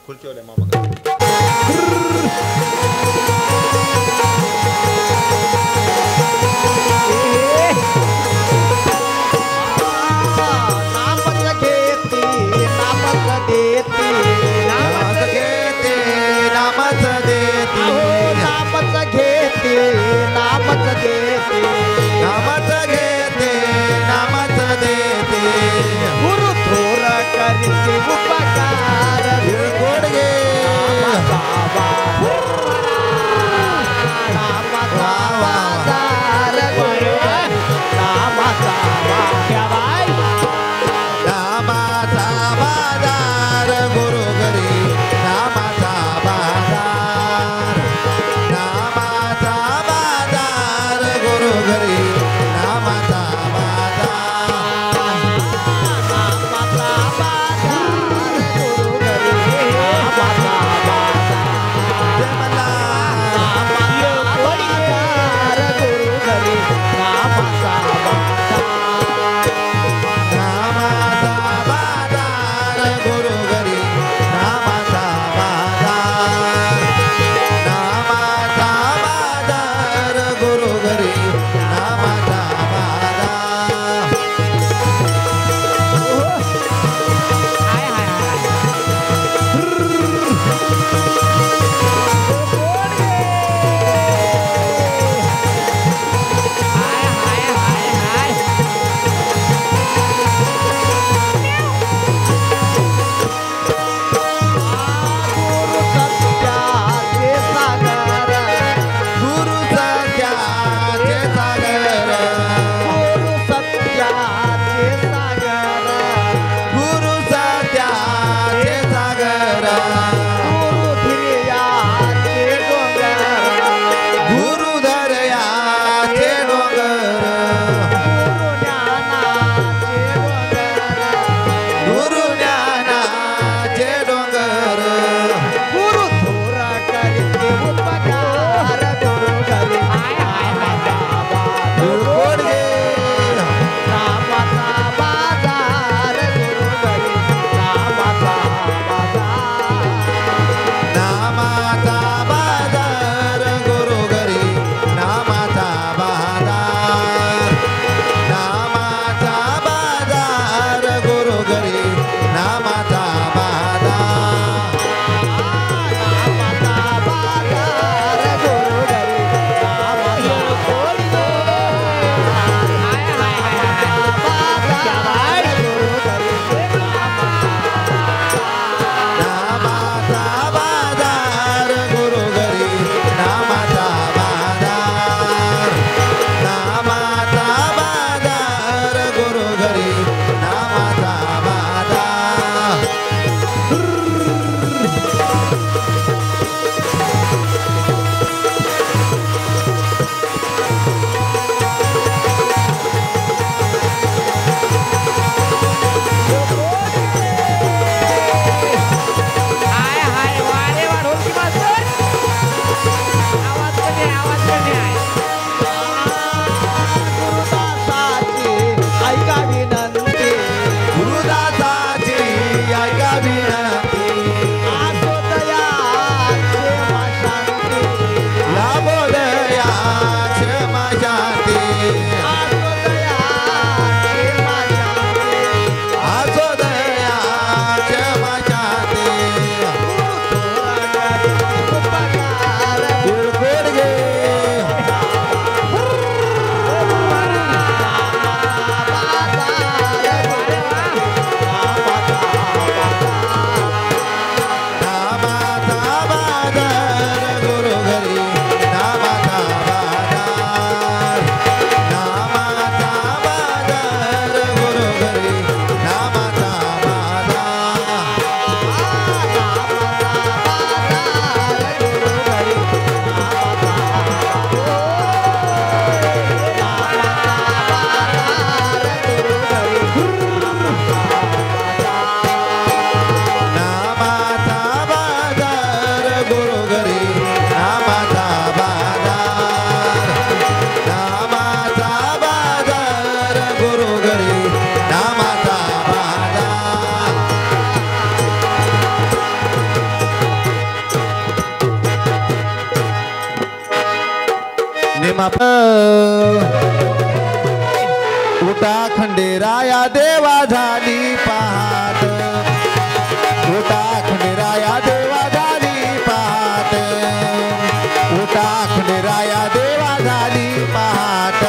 खुर्चीवर आहे मामा. माप उठा खंडेराया देवा झाली पहाट उठा खंडेराया देवा झाली पहाट उठा खंडेराया देवा झाली पहाट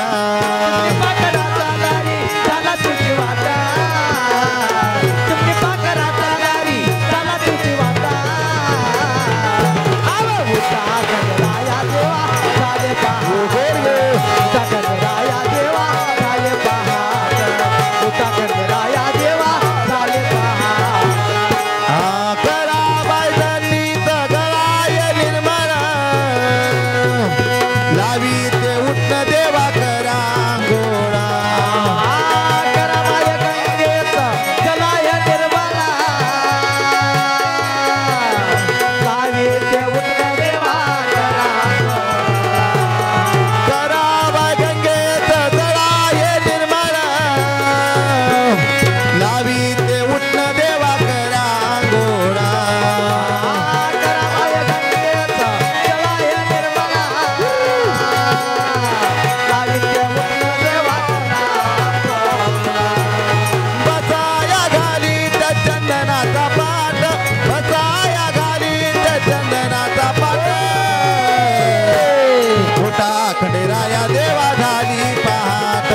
खंडेराया देवा झाली पहाट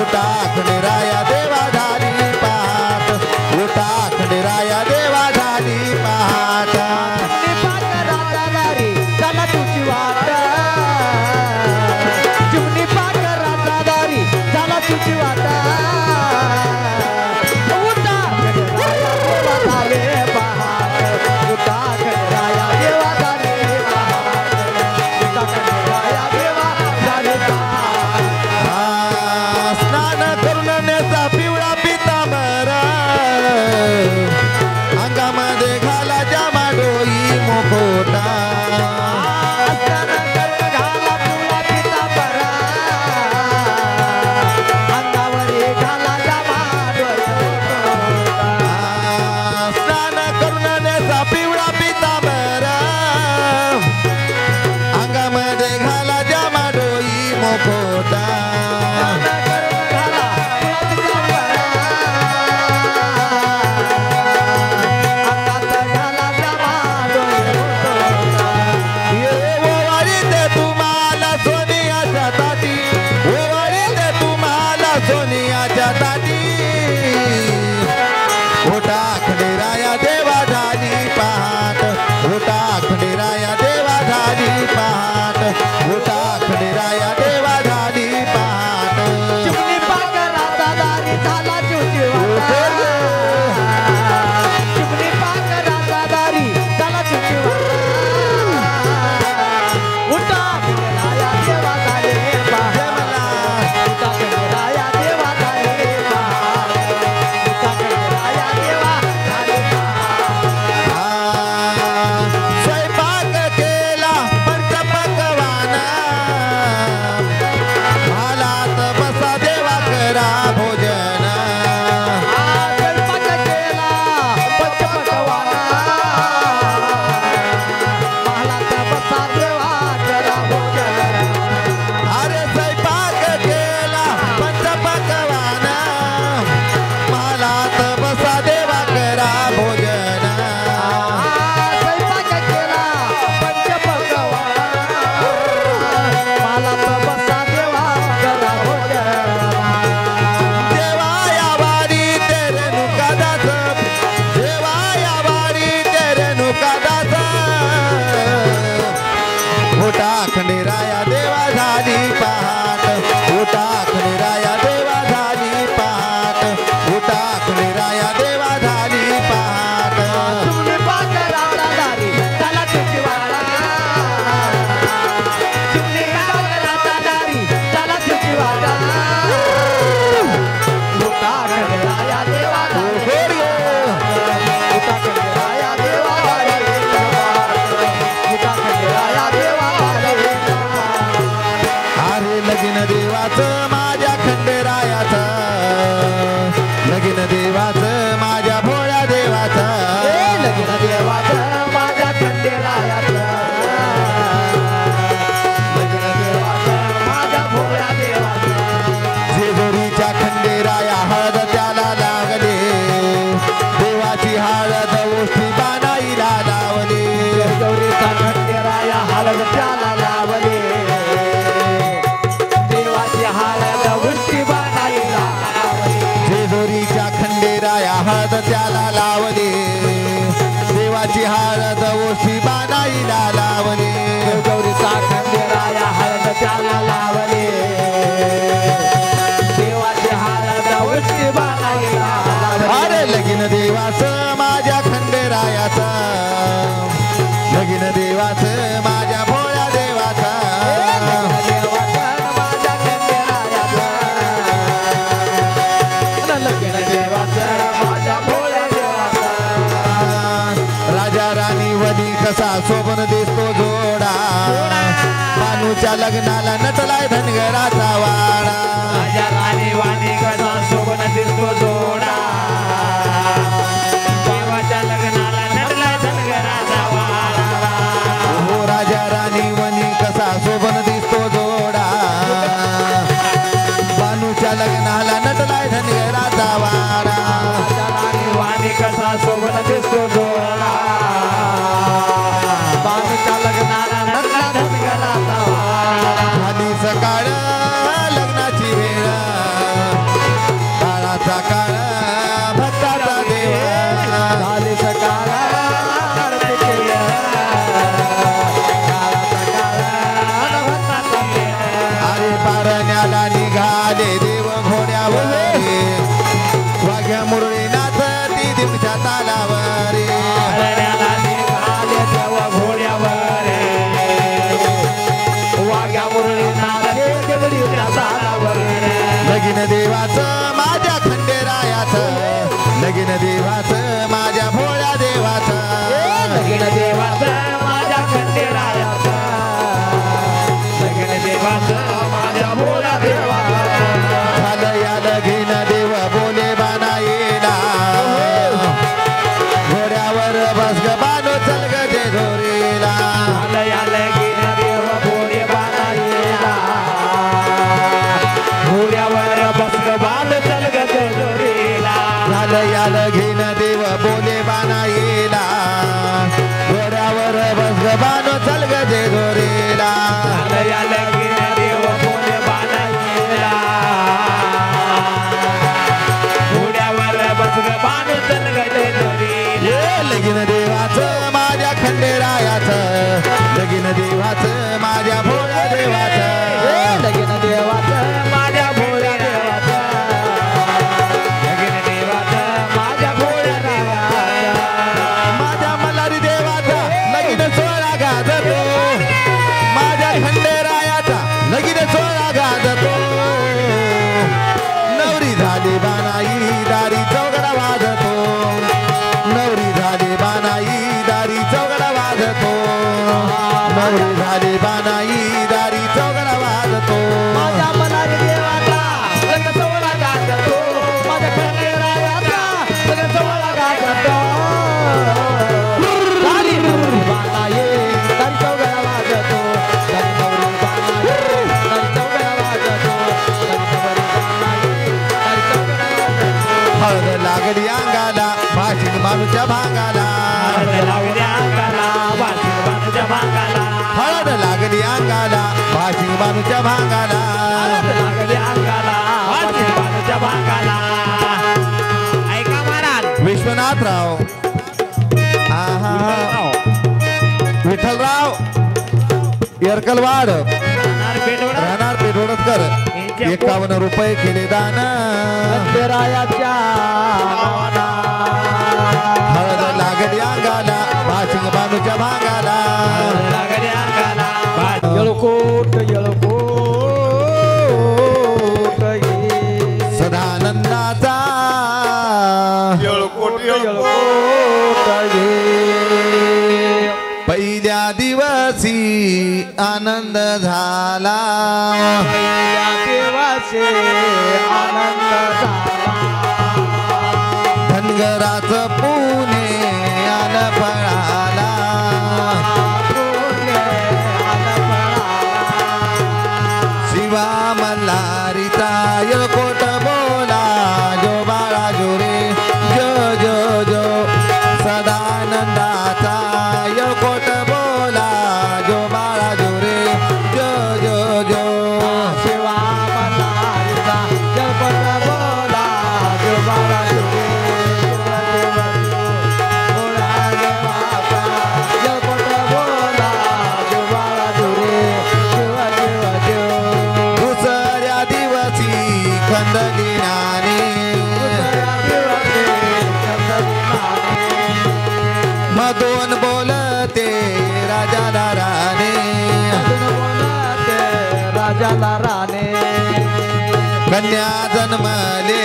उठा खंडेराया देवा झाली पहाट उठा खंडेराया देवा झाली पहाट चला तुझी वाट चिमणी पाकर राजादारी चला तुझी वाट उठा खंडेराया देवा झाले पहाट उठा खंडेराया देवा झाले पहाट उठा खंडेराया देवा स्नान करून देवाची हळद ओशी बानाईला लावली गौरीचा खंडेराया हळद त्याला लावली देवाची हळद ओशी बानाईला लावली अरे लगीन देवाचं माझ्या खंडेरायाचा लगीन देवाचं माझ्या भोळ्या देवाचा राजा राणी वनी कसा शोभन दिसतो जोडा बानूच्या लग्नाला नटलाय धनगराचा वाडा राजा राणी वाणी कसा शोभन दिसतो जोडा देवाच्या लग्नाला नटलाय धनगराचा वाडा हो राजा राणी वनी कसा शोभन दिसतो जोडा बानूच्या लग्नाला नटलाय धनगराचा वाडा राजा राणी वाणी कसा शोभन दिसतो जोडा बानूच्या लग्नाला नटलाय धनगराचा वाडा झाली सकाळ लग्नाची वेळ काळाचा काळ भक्ताचा देव झाली सकाळ आरतीची वेळ. काळाचा काळ भक्ताचा वेळ. अरे पारण्याला निघाले देव घोड्यावर वाघ्या मुरळीनाथ ती दिवच्या तालावर पारण्याला निघाले देव घोड्यावर. वाघ्या मुरळीनाथ देवडीच्या तालावर. लगीन देवाचं माझ्या खंडेरायाचं लगीन देवाचं माझ्या भोळ्या देवाचं लगीन देवाचं माझ्या खंडेरायाचं. लगीन देवाचं माझ्या भोळ्या देवाचं. झालं या लगीन देव बोले बाना येला घोड्यावर बस ग बानो चल ग जेजुरीला झालं या लगीन देव भोळे बाळा येला. घोड्यावर बस ग बाळ चल ग जेजुरीला. झालं या लगीन देव बोले बाना येला घोड्यावर बस ग बानो चल ग जेजुरीला झालं या लगीन देव भोळे बाळा येला. घोड्यावर बस ग बाळ चल ग जेजुरीला. लगीन देवाचं माझ्या खंडेरायाचं लगीन देवाचं माझ्या भोळ्या देवाचं लगीन देवाचं माझ्या भोळ्या देवाचं. लगीन देवाचं माझ्या भोळ्या देवाचं. माझ्या मल्हारी देवाचा लगीन सोहळा गाजतो माझ्या खंडेरायाचा लगीन सोहळा गाजतो नवरी झाली बानाई दारी चौघडा वाजतो नवरी झाली बानाई दारी चौघडा वाजतो नवरी झाली बानाई दारी चौघडा वाजतो माझ्या मल्हारी देवाचा लग्न सोहळा गाजतो. माझ्या खंडेरायाचा लग्न सोहळा गाजतो. दारी नवरी बाळा ये, दारी चौघडा वाजतो. दारी नवरी बाळा ये, दारी चौघडा वाजतो. दारी नवरी बाळा ये, दारी चौघडा वाजतो. हळद लागली अंगाला भाषिक माणूच्या भांगाला हळद लागली अंगाला, वासिन बाणूच्या भांगाला. हळद लागली अंगाला भाषिक माणूच्या भांगाला हळद लागली अंगाला, वासिन बाणूच्या भांगाला. ऐका महाराज, विश्वनाथराव विठ्ठलराव येरकलवाड राहणार पेठोडकर 51 रुपये केले दान खंडेरायाच्या हळद लागली अंगाला भाषिक माणूच्या भांगाला लागली अंगाला. येळकोट येळकोट ये. सदानंदाचा येळकोट येळकोट येळकोट ये. पहिल्या दिवशी आनंद झाला या देवाचे आनंद झाला. धनगराचं पुणे आलं फळाला पुण्य आलं फळाला. शिवा मल्हारीचा येळकोट बोला जो बाळा जो रे जो जो जो सदानंदाचा येळकोट बोला जो बाळा जो रे जो जो जो शिवा मल्हारीचा येळकोट बोला जो बाळा जो रे. अजून बोलते राजाला राणे राजाला राणे कन्या जन्मले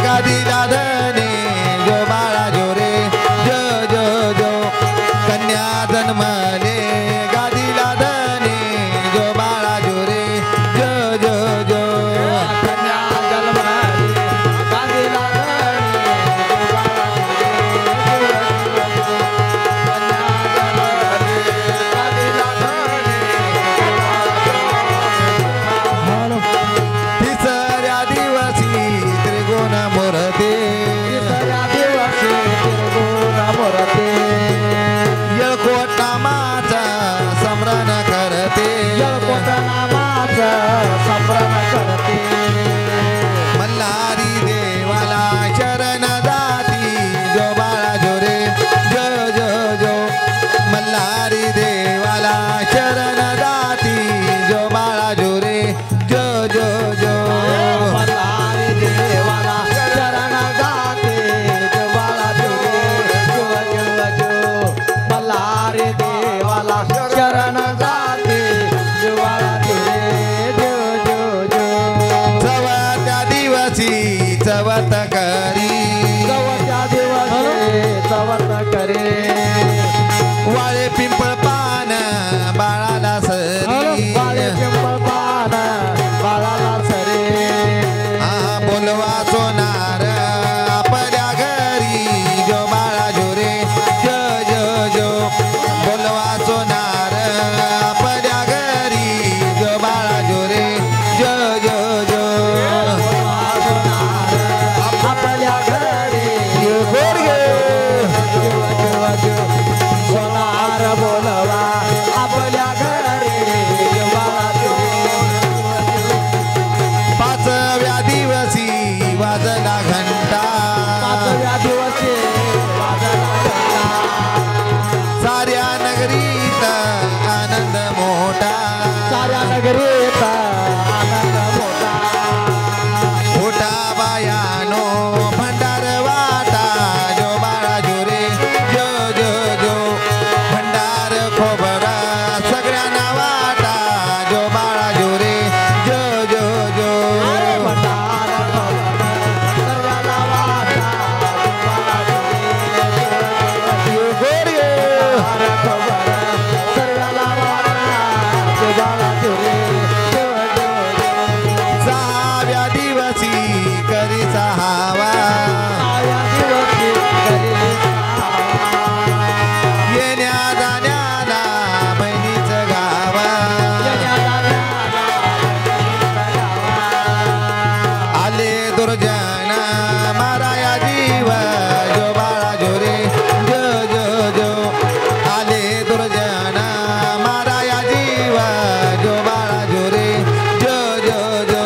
गादीला धने जो बाळा जो रे जो जो जो कन्या जन्मले गादीला धने जो बाळा जो रे जो जो जो कन्या जन्मले गादीला तिसऱ्या दिवशी त्रिगुण मूर्ती येळकोट नामाचा स्मरण करते मल्हारी देवाला शरण जाती जो बाळा जो रे जो जो जो मल्हारी देवाला शरण जाती जो बाळा जो रे जो जो जो मल्हारी देवाला शरण जाते जो बाळा जो रे जो जो जो मल्हारी देवाला शरण जाते जो बाळा जो रे जो जो जो चवत्या दिवशी चवत करी चवत्या दिवशी चवत करे वाळे पिंपळ पान बाळाला सरी बाळे पिंपळ पान बाळाला सरे हा बोलवा सोनार आपल्या घरी जो बाळा जो रे जो जो जो बोलवा सोनार आपल्या घरी जो बाळा जो रे जो जो जो आपल्या घरी सोनार बोलवा आपल्या घरी पाचव्या दिवशी वाजला घंटा पाचव्या दिवशी वाजला घंटा. साऱ्या नगरीत आनंद मोठा साऱ्या नगरीत आनंद मोठा मोठा बायानो भंडार वाटा जो बाळा जो रे जो जो जो भंडार खोबरा सगळ्यांना वाटा जो बाळा जो रे जो जो जो भंडार सर्वाला वाटा सर्वाला वाटा सहाव्या दिवशी करी सहावा येण्या जाण्याला बहिणीचं गावा आले दुर्जन माराया जीव जो बाळा जो रे जो जो जो आले दुर्जन माराया जीव जो बाळा जो रे जो जो जो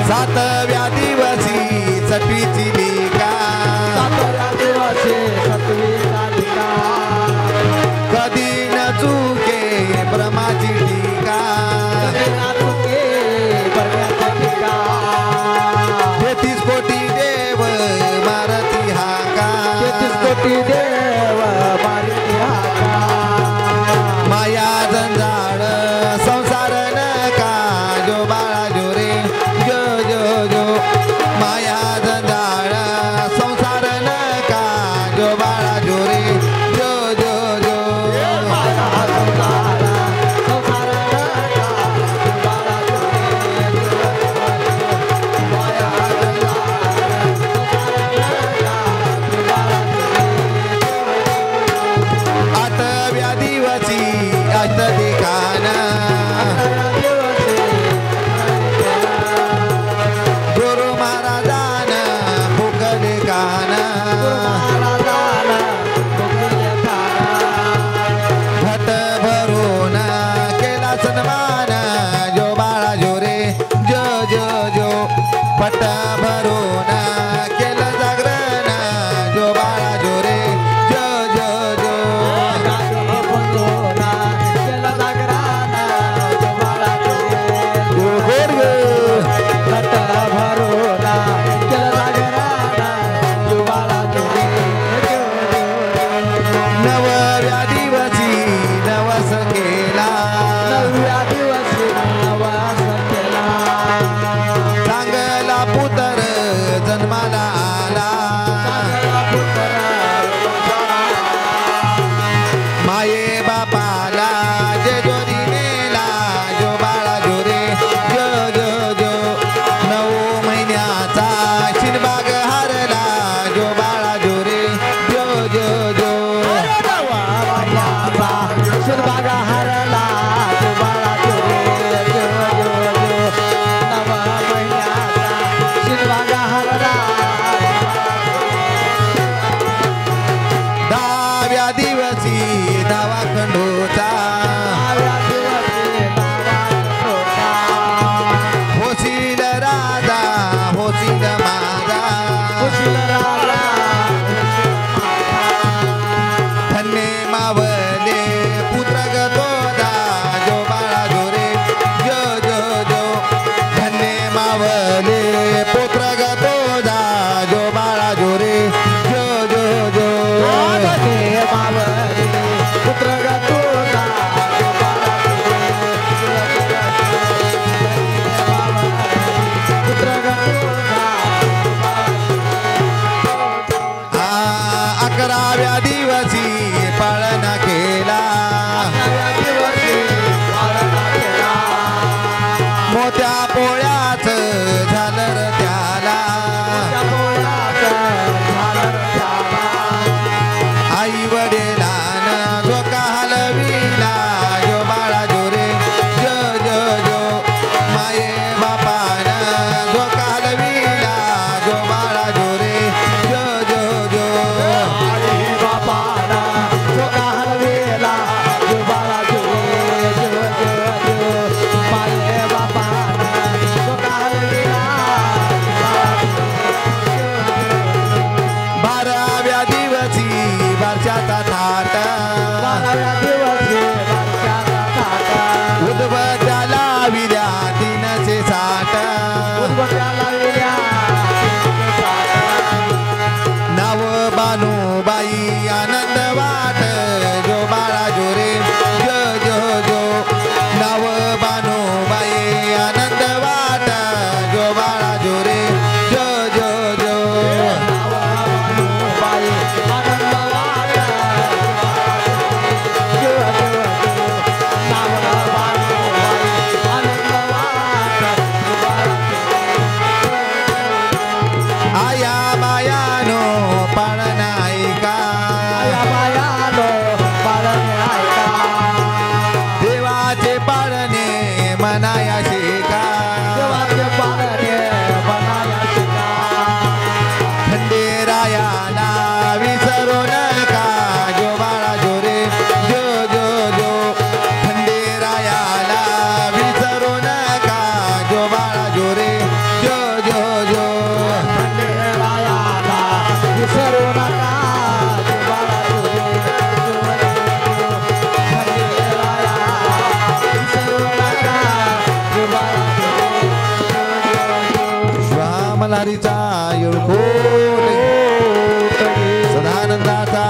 सातव्या दिवशी सटवीची लिका कधी न चुके ब्रह्माची टीका 33 कोटी देव मारती हाका कोटी देव मारिती हाका माया जंजाळ संसार नका जो बाळा जो रे जो जो जो माया जंजाळ संसार नका जो बाळा जो रे जो जो जो आठव्या दिवशी अष्टदिकान गुरु महाराजान फुकले कान घट भरून केला सन्मान जो बाळा जो रे जो जो जो पट भरून केलं जागरण जो बाळा जो रे जो जो जो मल्हारीचा येळकोट सदानंदाचा